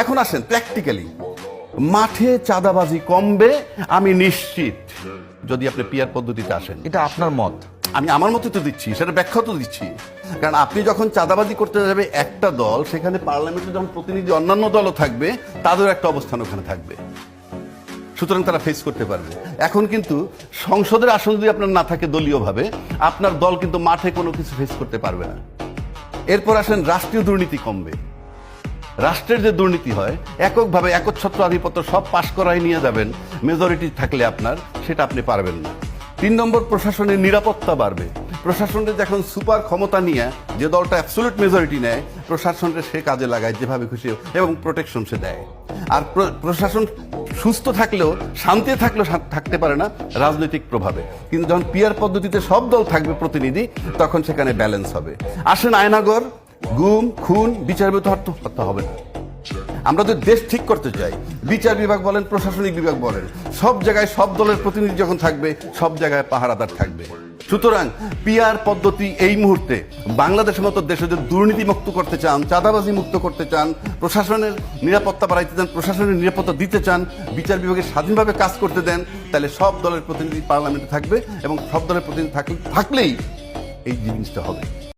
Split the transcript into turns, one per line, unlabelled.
এখন আসেন প্র্যাকটিক্যালি, মাঠে চাঁদাবাজি কমবে আমি নিশ্চিত, যদি আপনি পিয়ার পদ্ধতিতে আসেন।
এটা আপনার মত।
আমি আমার মতো তো দিচ্ছি, সেটা ব্যাখ্যা তো দিচ্ছি। কারণ আপনি যখন চাঁদাবাজি করতে যাবে একটা দল, সেখানে পার্লামেন্টে যখন প্রতিনিধি অন্যান্য দলও থাকবে, তাদের একটা অবস্থান ওখানে থাকবে, সুতরাং তারা ফেস করতে পারবে। এখন কিন্তু সংসদের আসন যদি আপনার না থাকে দলীয়ভাবে, আপনার দল কিন্তু মাঠে কোনো কিছু ফেস করতে পারবে না। এরপর আসেন রাষ্ট্রীয় দুর্নীতি কমবে। রাষ্ট্রের যে দুর্নীতি হয়, এককভাবে একচ্ছত্র আধিপত্য সব পাশ করাই নিয়ে যাবেন মেজরিটি থাকলে আপনার, সেটা আপনি পারবেন না। 3 নম্বর, প্রশাসনের নিরাপত্তা বাড়বে। প্রশাসনের যখন সুপার ক্ষমতা নিয়ে যে দলটা অ্যাবসলিউট মেজরিটি নেয়, প্রশাসনকে সে কাজে লাগায় যেভাবে খুশি এবং প্রোটেকশন সে দেয়। আর প্রশাসন সুস্থ থাকলেও, শান্তি থাকলেও থাকতে পারে না রাজনৈতিক প্রভাবে। কিন্তু যখন পিয়ার পদ্ধতিতে সব দল থাকবে প্রতিনিধি, তখন সেখানে ব্যালেন্স হবে। আসেন আয়নাগর, গুম, খুন, বিচার হত্যা হবে না। আমরা তো দেশ ঠিক করতে চাই, বিচার বিভাগ বলেন, প্রশাসনিক বিভাগ বলেন, সব জায়গায় সব দলের প্রতিনিধি যখন থাকবে, সব জায়গায় পাহারাদার থাকবে। সুতরাং পিয়ার পদ্ধতি এই মুহূর্তে বাংলাদেশের মতো দেশে যদি দুর্নীতি মুক্ত করতে চান, চাঁদাবাজি মুক্ত করতে চান, প্রশাসনের নিরাপত্তা বাড়াইতে চান, প্রশাসনের নিরাপত্তা দিতে চান, বিচার বিভাগে স্বাধীনভাবে কাজ করতে দেন, তাহলে সব দলের প্রতিনিধি পার্লামেন্টে থাকবে এবং সব দলের প্রতিনিধি থাকলেই এই জিনিসটা হবে।